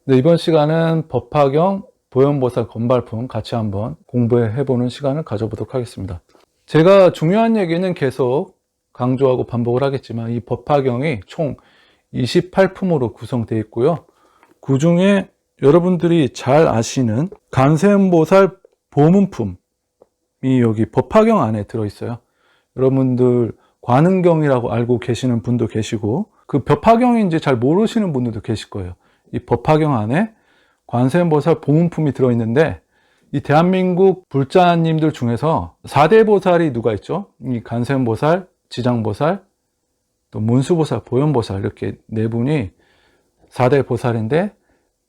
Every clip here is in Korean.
네, 이번 시간은 법화경, 보현보살 건발품 같이 한번 공부해보는 시간을 가져보도록 하겠습니다. 제가 중요한 얘기는 계속 강조하고 반복을 하겠지만 이 법화경이 총 28품으로 구성되어 있고요. 그 중에 여러분들이 잘 아시는 관세음보살 보문품이 여기 법화경 안에 들어있어요. 여러분들 관음경이라고 알고 계시는 분도 계시고 그 법화경인지 잘 모르시는 분들도 계실 거예요. 이 법화경 안에 관세음보살 보문품이 들어있는데 이 대한민국 불자님들 중에서 4대 보살이 누가 있죠? 이 관세음보살, 지장보살, 또 문수보살, 보현보살 이렇게 네 분이 4대 보살인데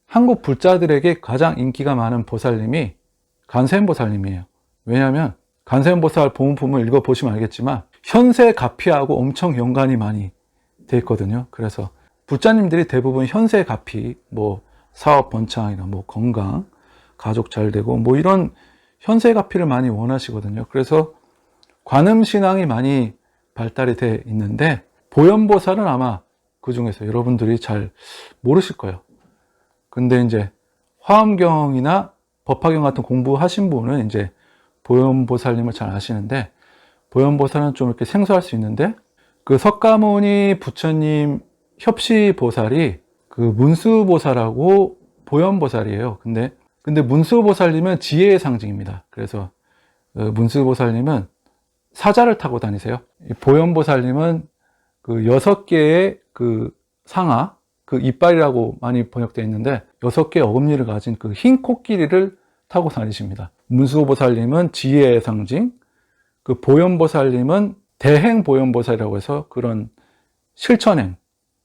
한국 불자들에게 가장 인기가 많은 보살님이 관세음보살님이에요. 왜냐하면 관세음보살 보문품을 읽어보시면 알겠지만 현세 가피하고 엄청 연관이 많이 돼 있거든요. 그래서 불자님들이 대부분 현세 가피, 뭐 사업 번창이나 뭐 건강, 가족 잘 되고 뭐 이런 현세 가피를 많이 원하시거든요. 그래서 관음신앙이 많이 발달이 돼 있는데 보현보살은 아마 그 중에서 여러분들이 잘 모르실 거예요. 근데 이제 화엄경이나 법화경 같은 공부하신 분은 이제 보현보살님을 잘 아시는데 보현보살은 좀 이렇게 생소할 수 있는데 그 석가모니 부처님 협시보살이 그 문수보살하고 보현보살이에요. 근데 문수보살님은 지혜의 상징입니다. 그래서 문수보살님은 사자를 타고 다니세요. 보현보살님은 그 6개의 그 상아, 그 이빨이라고 많이 번역되어 있는데 6개의 어금니를 가진 그 흰 코끼리를 타고 다니십니다. 문수보살님은 지혜의 상징, 그 보현보살님은 대행보현보살이라고 해서 그런 실천행,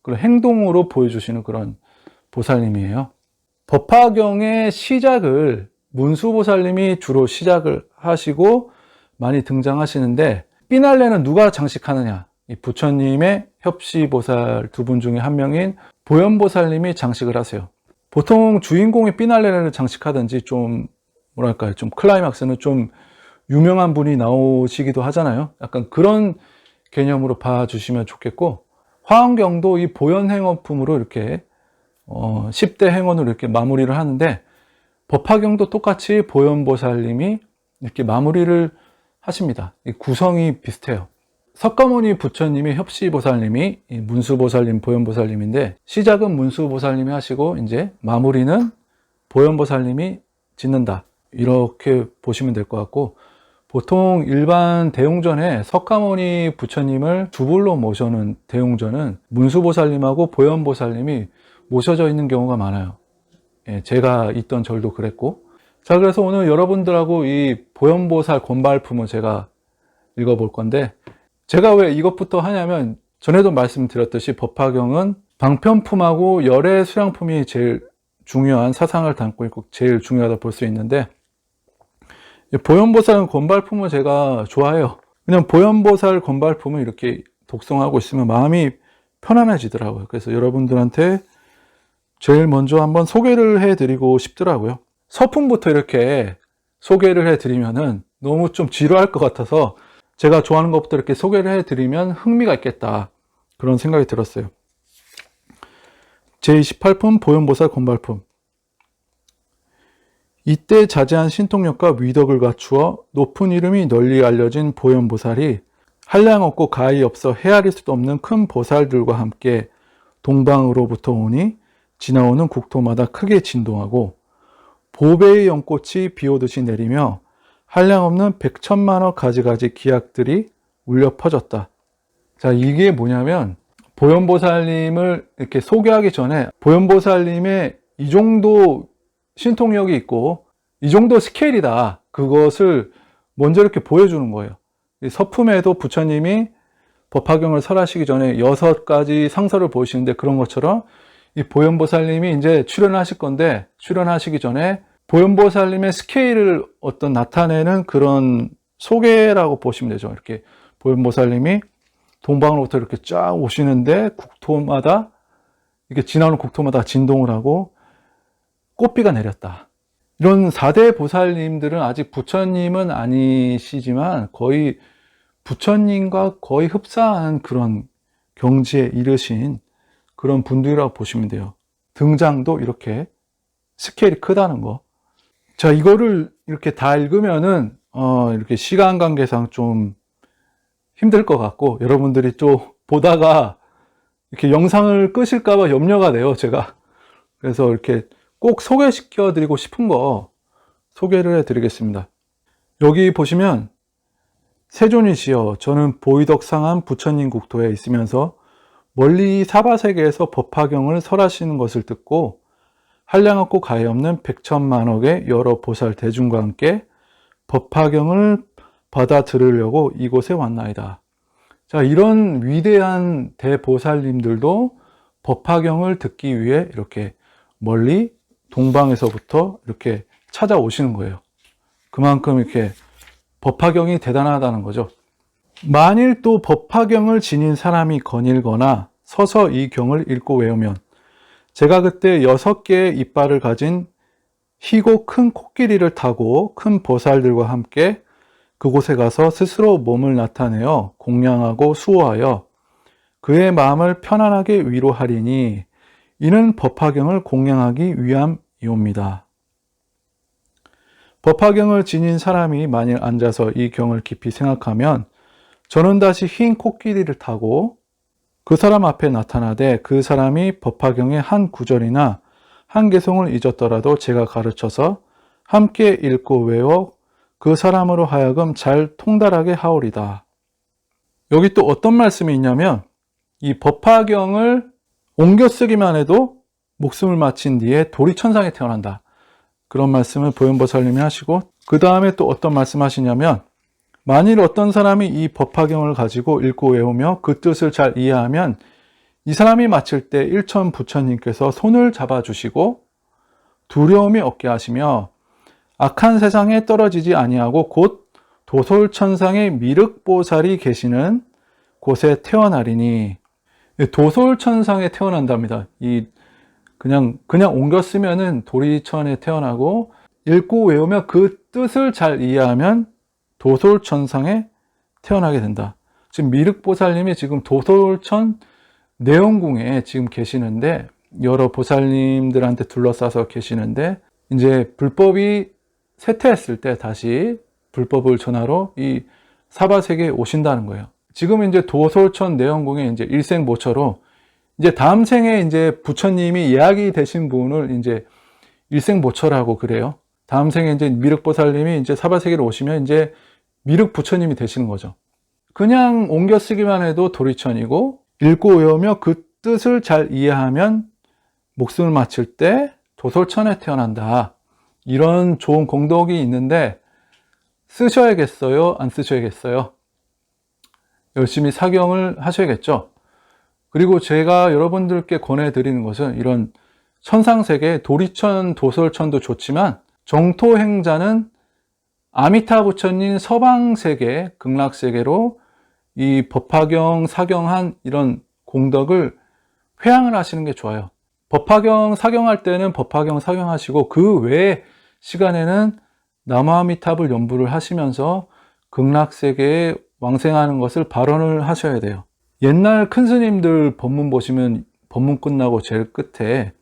그런 행동으로 보여주시는 그런 보살님이에요. 법화경의 시작을 문수보살님이 주로 시작을 하시고 많이 등장하시는데 삐날레는 누가 장식하느냐? 이 부처님의 협시보살 두 분 중에 한 명인 보현보살님이 장식을 하세요. 보통 주인공이 삐날레를 장식하든지 좀 뭐랄까요, 좀 클라이막스는 좀 유명한 분이 나오시기도 하잖아요. 약간 그런 개념으로 봐주시면 좋겠고 화엄경도 이 보현행원품으로 이렇게 10대 행원으로 이렇게 마무리를 하는데 법화경도 똑같이 보현보살님이 이렇게 마무리를 하십니다. 이 구성이 비슷해요. 석가모니 부처님이 협시보살님이 문수보살님, 보현보살님인데 시작은 문수보살님이 하시고 이제 마무리는 보현보살님이 짓는다. 이렇게 보시면 될 것 같고 보통 일반 대웅전에 석가모니 부처님을 주불로 모셔놓은 대웅전은 문수보살님하고 보현보살님이 모셔져 있는 경우가 많아요. 예, 제가 있던 절도 그랬고. 자, 그래서 오늘 여러분들하고 이 보현보살 건발품을 제가 읽어볼 건데 제가 왜 이것부터 하냐면 전에도 말씀드렸듯이 법화경은 방편품하고 열애 수양품이 제일 중요한 사상을 담고 있고 제일 중요하다 볼 수 있는데 보현보살 건발품을 제가 좋아해요. 그냥 보현보살 건발품을 이렇게 독송하고 있으면 마음이 편안해지더라고요. 그래서 여러분들한테 제일 먼저 한번 소개를 해드리고 싶더라고요. 서품부터 이렇게 소개를 해드리면은 너무 좀 지루할 것 같아서 제가 좋아하는 것부터 이렇게 소개를 해드리면 흥미가 있겠다. 그런 생각이 들었어요. 제28품 보현보살 건발품. 이때 자제한 신통력과 위덕을 갖추어 높은 이름이 널리 알려진 보현보살이 한량 없고 가히 없어 헤아릴 수도 없는 큰 보살들과 함께 동방으로부터 오니 지나오는 국토마다 크게 진동하고 보배의 연꽃이 비오듯이 내리며 한량없는 백천만억 가지가지 기약들이 울려 퍼졌다. 자, 이게 뭐냐면 보현보살님을 이렇게 소개하기 전에 보현보살님의 이 정도 신통력이 있고 이 정도 스케일이다. 그것을 먼저 이렇게 보여주는 거예요. 이 서품에도 부처님이 법화경을 설하시기 전에 6가지 상서를 보이시는데 그런 것처럼 이 보현보살님이 이제 출연하실 건데 출연하시기 전에 보현보살님의 스케일을 어떤 나타내는 그런 소개라고 보시면 되죠. 이렇게 보현보살님이 동방으로부터 이렇게 쫙 오시는데 국토마다 이렇게 지나오는 국토마다 진동을 하고 꽃비가 내렸다. 이런 4대 보살님들은 아직 부처님은 아니시지만 거의 부처님과 거의 흡사한 그런 경지에 이르신 그런 분들이라고 보시면 돼요. 등장도 이렇게 스케일이 크다는 거. 자, 이거를 이렇게 다 읽으면은 이렇게 시간 관계상 좀 힘들 것 같고, 여러분들이 또 보다가 이렇게 영상을 끄실까봐 염려가 돼요, 제가. 그래서 이렇게 꼭 소개시켜 드리고 싶은 거 소개를 해 드리겠습니다. 여기 보시면 세존이시여, 저는 보이덕상한 부처님 국토에 있으면서 멀리 사바세계에서 법화경을 설하시는 것을 듣고 한량없고 가해없는 백천만억의 여러 보살 대중과 함께 법화경을 받아 들으려고 이곳에 왔나이다. 자, 이런 위대한 대보살님들도 법화경을 듣기 위해 이렇게 멀리 동방에서부터 이렇게 찾아오시는 거예요. 그만큼 이렇게 법화경이 대단하다는 거죠. 만일 또 법화경을 지닌 사람이 거닐거나 서서 이 경을 읽고 외우면 제가 그때 6개의 이빨을 가진 희고 큰 코끼리를 타고 큰 보살들과 함께 그곳에 가서 스스로 몸을 나타내어 공양하고 수호하여 그의 마음을 편안하게 위로하리니 이는 법화경을 공양하기 위함이옵니다. 법화경을 지닌 사람이 만일 앉아서 이 경을 깊이 생각하면 저는 다시 흰 코끼리를 타고 그 사람 앞에 나타나되 그 사람이 법화경의 한 구절이나 한 개송을 잊었더라도 제가 가르쳐서 함께 읽고 외워 그 사람으로 하여금 잘 통달하게 하오리다. 여기 또 어떤 말씀이 있냐면 이 법화경을 옮겨 쓰기만 해도 목숨을 마친 뒤에 도리천상에 태어난다. 그런 말씀을 보현보살님이 하시고 그 다음에 또 어떤 말씀 하시냐면 만일 어떤 사람이 이 법화경을 가지고 읽고 외우며 그 뜻을 잘 이해하면 이 사람이 마칠 때 일천 부처님께서 손을 잡아주시고 두려움이 없게 하시며 악한 세상에 떨어지지 아니하고 곧 도솔천상의 미륵보살이 계시는 곳에 태어나리니 도솔천상에 태어난답니다. 그냥 옮겨 쓰면은 도리천에 태어나고 읽고 외우며 그 뜻을 잘 이해하면 도솔천상에 태어나게 된다. 지금 미륵보살님이 지금 도솔천 내원궁에 지금 계시는데 여러 보살님들한테 둘러싸서 계시는데 이제 불법이 쇠퇴했을 때 다시 불법을 전하러 이 사바세계에 오신다는 거예요. 지금 이제 도솔천 내원궁에 이제 일생모처로 이제 다음 생에 이제 부처님이 예약이 되신 분을 이제 일생모처라고 그래요. 다음 생에 이제 미륵보살님이 이제 사바세계로 오시면 이제 미륵 부처님이 되시는 거죠. 그냥 옮겨 쓰기만 해도 도리천이고 읽고 외우며 그 뜻을 잘 이해하면 목숨을 마칠 때 도솔천에 태어난다. 이런 좋은 공덕이 있는데 쓰셔야겠어요? 안 쓰셔야겠어요? 열심히 사경을 하셔야겠죠? 그리고 제가 여러분들께 권해드리는 것은 이런 천상세계 도리천, 도솔천도 좋지만 정토행자는 아미타 부처님 서방세계, 극락세계로 이 법화경, 사경한 이런 공덕을 회양을 하시는 게 좋아요. 법화경, 사경할 때는 법화경, 사경하시고 그 외의 시간에는 남아미탑을 연부를 하시면서 극락세계에 왕생하는 것을 발언을 하셔야 돼요. 옛날 큰 스님들 법문 보시면 법문 끝나고 제일 끝에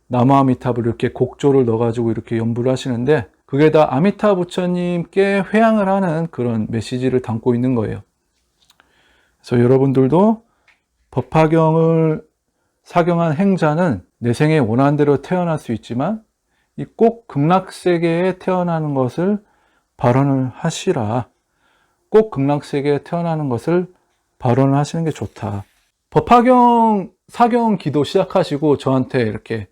남아미탑을 이렇게 곡조를 넣어가지고 이렇게 연부를 하시는데 그게 다 아미타 부처님께 회양을 하는 그런 메시지를 담고 있는 거예요. 그래서 여러분들도 법화경을 사경한 행자는 내 생에 원하는 대로 태어날 수 있지만 이 꼭 극락세계에 태어나는 것을 발언을 하시라. 꼭 극락세계에 태어나는 것을 발언을 하시는 게 좋다. 법화경 사경 기도 시작하시고 저한테 이렇게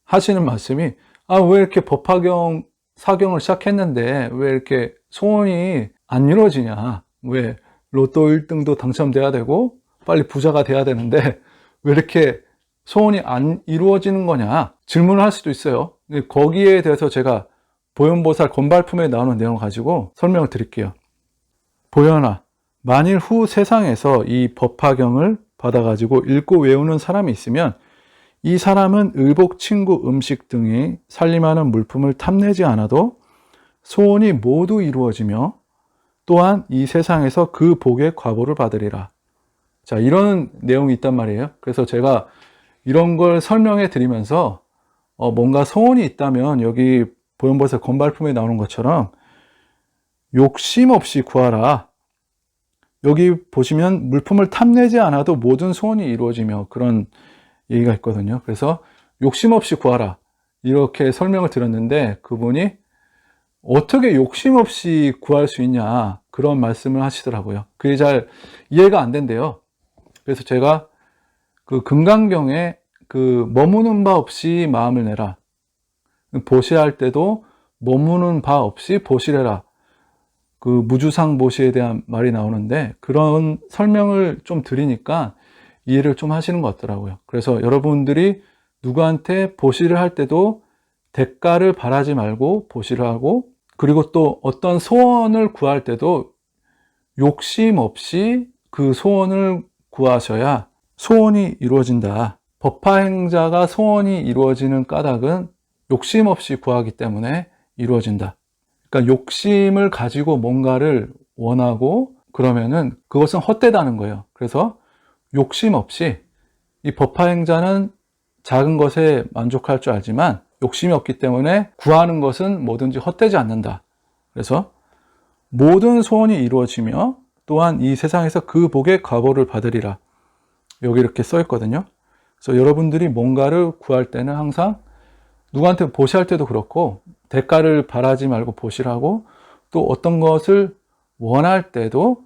하시는 말씀이 왜 이렇게 법화경 사경을 시작했는데 왜 이렇게 소원이 안 이루어지냐, 왜 로또 1등도 당첨돼야 되고 빨리 부자가 돼야 되는데 왜 이렇게 소원이 안 이루어지는 거냐 질문을 할 수도 있어요. 거기에 대해서 제가 보현보살 건발품에 나오는 내용을 가지고 설명을 드릴게요. 보현아, 만일 후 세상에서 이 법화경을 받아가지고 읽고 외우는 사람이 있으면 이 사람은 의복, 친구, 음식 등이 살림하는 물품을 탐내지 않아도 소원이 모두 이루어지며 또한 이 세상에서 그 복의 과보를 받으리라. 자, 이런 내용이 있단 말이에요. 그래서 제가 이런 걸 설명해 드리면서 뭔가 소원이 있다면 여기 보현보살 건발품에 나오는 것처럼 욕심 없이 구하라. 여기 보시면 물품을 탐내지 않아도 모든 소원이 이루어지며 그런 얘기가 있거든요. 그래서 욕심 없이 구하라. 이렇게 설명을 드렸는데 그분이 어떻게 욕심 없이 구할 수 있냐 그런 말씀을 하시더라고요. 그게 잘 이해가 안 된대요. 그래서 제가 그 금강경에 그 머무는 바 없이 마음을 내라. 보시할 때도 머무는 바 없이 보시래라. 그 무주상 보시에 대한 말이 나오는데 그런 설명을 좀 드리니까 이해를 좀 하시는 것 같더라고요. 그래서 여러분들이 누구한테 보시를 할 때도 대가를 바라지 말고 보시를 하고, 그리고 또 어떤 소원을 구할 때도 욕심 없이 그 소원을 구하셔야 소원이 이루어진다. 법화행자가 소원이 이루어지는 까닭은 욕심 없이 구하기 때문에 이루어진다. 그러니까 욕심을 가지고 뭔가를 원하고 그러면은 그것은 헛되다는 거예요. 그래서 욕심 없이, 이 법화행자는 작은 것에 만족할 줄 알지만 욕심이 없기 때문에 구하는 것은 뭐든지 헛되지 않는다. 그래서 모든 소원이 이루어지며 또한 이 세상에서 그 복의 과보를 받으리라. 여기 이렇게 써 있거든요. 그래서 여러분들이 뭔가를 구할 때는 항상 누구한테 보시할 때도 그렇고 대가를 바라지 말고 보시라고, 또 어떤 것을 원할 때도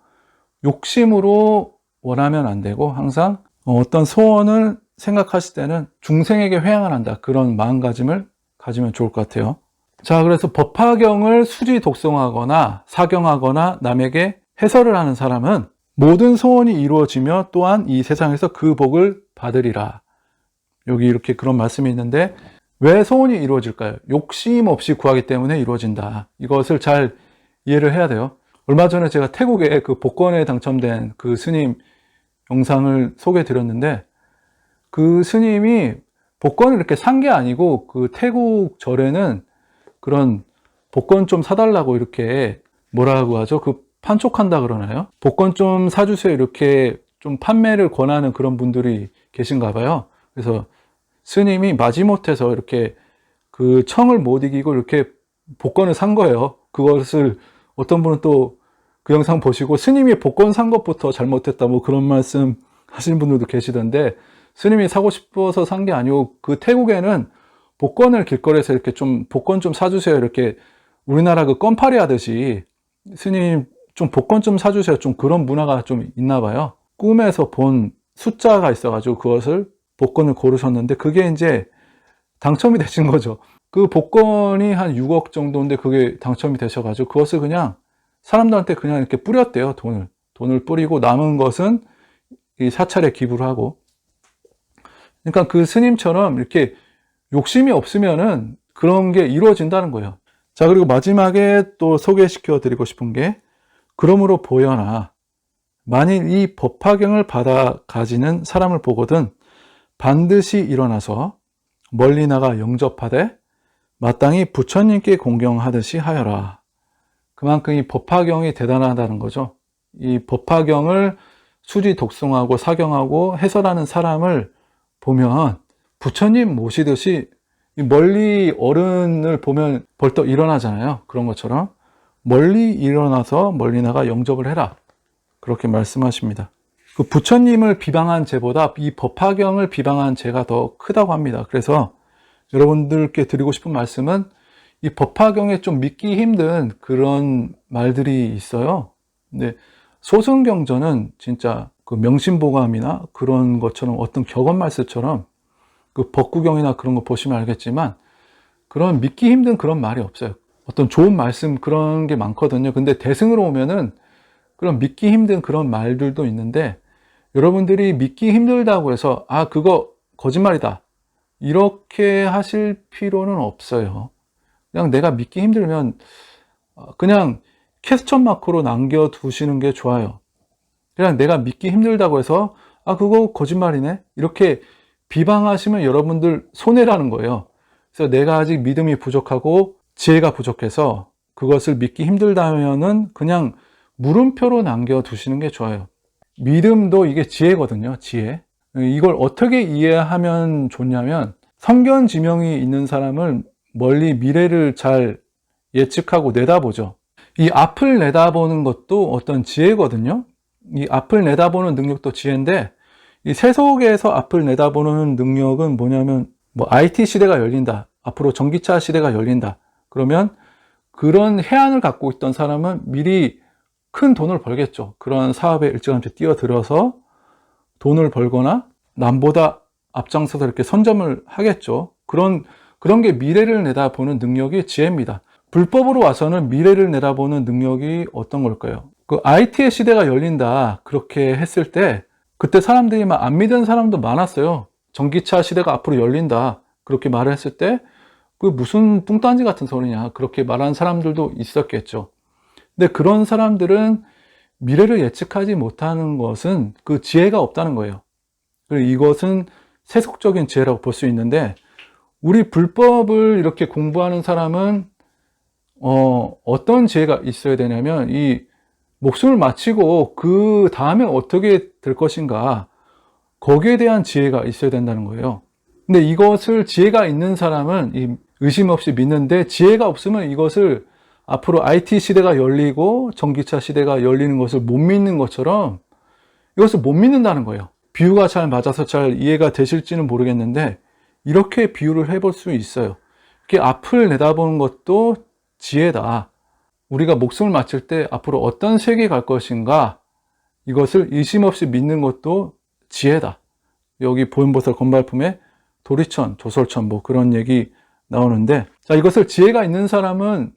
욕심으로 원하면 안 되고 항상 어떤 소원을 생각하실 때는 중생에게 회향을 한다. 그런 마음가짐을 가지면 좋을 것 같아요. 자, 그래서 법화경을 수지 독송하거나 사경하거나 남에게 해설을 하는 사람은 모든 소원이 이루어지며 또한 이 세상에서 그 복을 받으리라. 여기 이렇게 그런 말씀이 있는데 왜 소원이 이루어질까요? 욕심 없이 구하기 때문에 이루어진다. 이것을 잘 이해를 해야 돼요. 얼마 전에 제가 태국에 그 복권에 당첨된 그 스님 영상을 소개해 드렸는데 그 스님이 복권을 이렇게 산 게 아니고 그 태국 절에는 그런 복권 좀 사달라고 이렇게 뭐라고 하죠? 그 판촉한다 그러나요? 복권 좀 사주세요 이렇게 좀 판매를 권하는 그런 분들이 계신가 봐요. 그래서 스님이 마지못해서 이렇게 그 청을 못 이기고 이렇게 복권을 산 거예요. 그것을 어떤 분은 또 그 영상 보시고 스님이 복권 산 것부터 잘못했다 뭐 그런 말씀 하시는 분들도 계시던데, 스님이 사고 싶어서 산 게 아니고 그 태국에는 복권을 길거리에서 이렇게 좀 복권 좀 사주세요 이렇게 우리나라 그 껌파리 하듯이 스님 좀 복권 좀 사주세요 좀 그런 문화가 좀 있나 봐요. 꿈에서 본 숫자가 있어가지고 그것을 복권을 고르셨는데 그게 이제 당첨이 되신 거죠. 그 복권이 한 6억 정도인데 그게 당첨이 되셔가지고 그것을 그냥 사람들한테 그냥 이렇게 뿌렸대요. 돈을 뿌리고 남은 것은 이 사찰에 기부를 하고. 그러니까 그 스님처럼 이렇게 욕심이 없으면은 그런 게 이루어진다는 거예요. 자, 그리고 마지막에 또 소개시켜 드리고 싶은 게, 그러므로 보여나 만일 이 법화경을 받아 가지는 사람을 보거든 반드시 일어나서 멀리 나가 영접하되 마땅히 부처님께 공경하듯이 하여라. 그만큼 이 법화경이 대단하다는 거죠. 이 법화경을 수지 독송하고 사경하고 해설하는 사람을 보면 부처님 모시듯이 멀리 어른을 보면 벌떡 일어나잖아요. 그런 것처럼 멀리 일어나서 멀리 나가 영접을 해라. 그렇게 말씀하십니다. 그 부처님을 비방한 죄보다 이 법화경을 비방한 죄가 더 크다고 합니다. 그래서 여러분들께 드리고 싶은 말씀은 이 법화경에 좀 믿기 힘든 그런 말들이 있어요. 근데 소승경전은 진짜 그 명심보감이나 그런 것처럼 어떤 격언말씀처럼 그 법구경이나 그런 거 보시면 알겠지만 그런 믿기 힘든 그런 말이 없어요. 어떤 좋은 말씀 그런 게 많거든요. 근데 대승으로 오면은 그런 믿기 힘든 그런 말들도 있는데 여러분들이 믿기 힘들다고 해서 아 그거 거짓말이다 이렇게 하실 필요는 없어요. 그냥 내가 믿기 힘들면 그냥 캡처 마크로 남겨두시는 게 좋아요. 그냥 내가 믿기 힘들다고 해서 아 그거 거짓말이네 이렇게 비방하시면 여러분들 손해라는 거예요. 그래서 내가 아직 믿음이 부족하고 지혜가 부족해서 그것을 믿기 힘들다면은 그냥 물음표로 남겨두시는 게 좋아요. 믿음도 이게 지혜거든요. 지혜. 이걸 어떻게 이해하면 좋냐면 성견지명이 있는 사람은 멀리 미래를 잘 예측하고 내다보죠. 이 앞을 내다보는 것도 어떤 지혜거든요. 이 앞을 내다보는 능력도 지혜인데, 이 세속에서 앞을 내다보는 능력은 뭐냐면, IT 시대가 열린다. 앞으로 전기차 시대가 열린다. 그러면 그런 해안을 갖고 있던 사람은 미리 큰 돈을 벌겠죠. 그런 사업에 일찌감치 뛰어들어서 돈을 벌거나 남보다 앞장서서 이렇게 선점을 하겠죠. 그런 게 미래를 내다보는 능력이 지혜입니다. 불법으로 와서는 미래를 내다보는 능력이 어떤 걸까요? 그 IT의 시대가 열린다. 그렇게 했을 때 그때 사람들이 막 안 믿은 사람도 많았어요. 전기차 시대가 앞으로 열린다. 그렇게 말을 했을 때 그 무슨 뚱딴지 같은 소리냐. 그렇게 말하는 사람들도 있었겠죠. 근데 그런 사람들은 미래를 예측하지 못하는 것은 그 지혜가 없다는 거예요. 그리고 이것은 세속적인 지혜라고 볼 수 있는데, 우리 불법을 이렇게 공부하는 사람은 어떤 지혜가 있어야 되냐면, 이 목숨을 마치고 그 다음에 어떻게 될 것인가, 거기에 대한 지혜가 있어야 된다는 거예요. 근데 이것을 지혜가 있는 사람은 의심 없이 믿는데, 지혜가 없으면 이것을 앞으로 IT 시대가 열리고 전기차 시대가 열리는 것을 못 믿는 것처럼 이것을 못 믿는다는 거예요. 비유가 잘 맞아서 잘 이해가 되실지는 모르겠는데, 이렇게 비유를 해볼 수 있어요. 이렇게 앞을 내다보는 것도 지혜다. 우리가 목숨을 마칠 때 앞으로 어떤 세계에 갈 것인가, 이것을 의심 없이 믿는 것도 지혜다. 여기 보현보살 건발품에 도리천, 조설천 그런 얘기 나오는데, 자, 이것을 지혜가 있는 사람은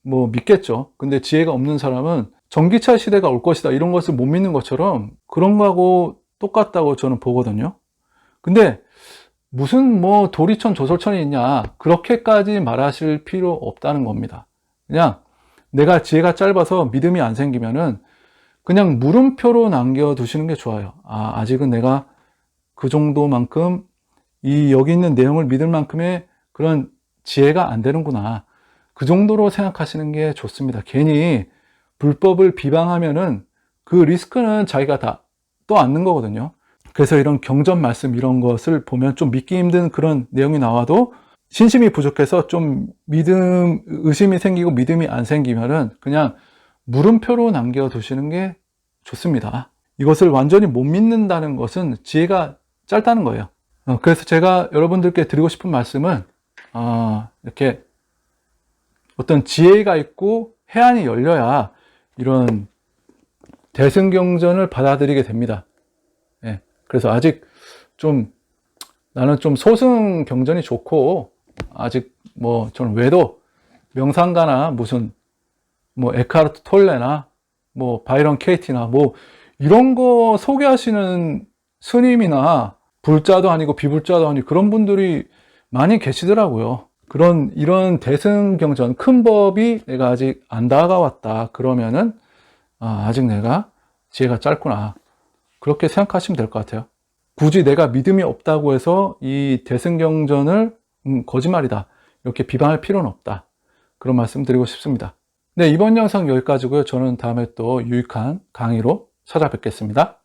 믿겠죠. 근데 지혜가 없는 사람은 전기차 시대가 올 것이다, 이런 것을 못 믿는 것처럼 그런 거하고 똑같다고 저는 보거든요. 근데 무슨 도리천, 조설천이 있냐, 그렇게까지 말하실 필요 없다는 겁니다. 그냥 내가 지혜가 짧아서 믿음이 안 생기면은 그냥 물음표로 남겨두시는 게 좋아요. 아직은 내가 그 정도만큼 여기 있는 내용을 믿을 만큼의 그런 지혜가 안 되는구나. 그 정도로 생각하시는 게 좋습니다. 괜히 불법을 비방하면은 그 리스크는 자기가 다 떠안는 거거든요. 그래서 이런 경전 말씀 이런 것을 보면 좀 믿기 힘든 그런 내용이 나와도 신심이 부족해서 좀 의심이 생기고 믿음이 안 생기면은 그냥 물음표로 남겨두시는 게 좋습니다. 이것을 완전히 못 믿는다는 것은 지혜가 짧다는 거예요. 그래서 제가 여러분들께 드리고 싶은 말씀은 이렇게 어떤 지혜가 있고 해안이 열려야 이런 대승경전을 받아들이게 됩니다. 예, 그래서 아직 나는 좀 소승경전이 좋고, 아직 저는 외도 명상가나 무슨 에카르트 톨레나 바이런 케이티나 이런 거 소개하시는 스님이나 불자도 아니고 비불자도 아니고 그런 분들이 많이 계시더라고요. 이런 대승경전 큰 법이 내가 아직 안 다가왔다 그러면은 아직 내가 지혜가 짧구나, 그렇게 생각하시면 될 것 같아요. 굳이 내가 믿음이 없다고 해서 이 대승경전을 거짓말이다 이렇게 비방할 필요는 없다, 그런 말씀 드리고 싶습니다. 네, 이번 영상 여기까지고요. 저는 다음에 또 유익한 강의로 찾아뵙겠습니다.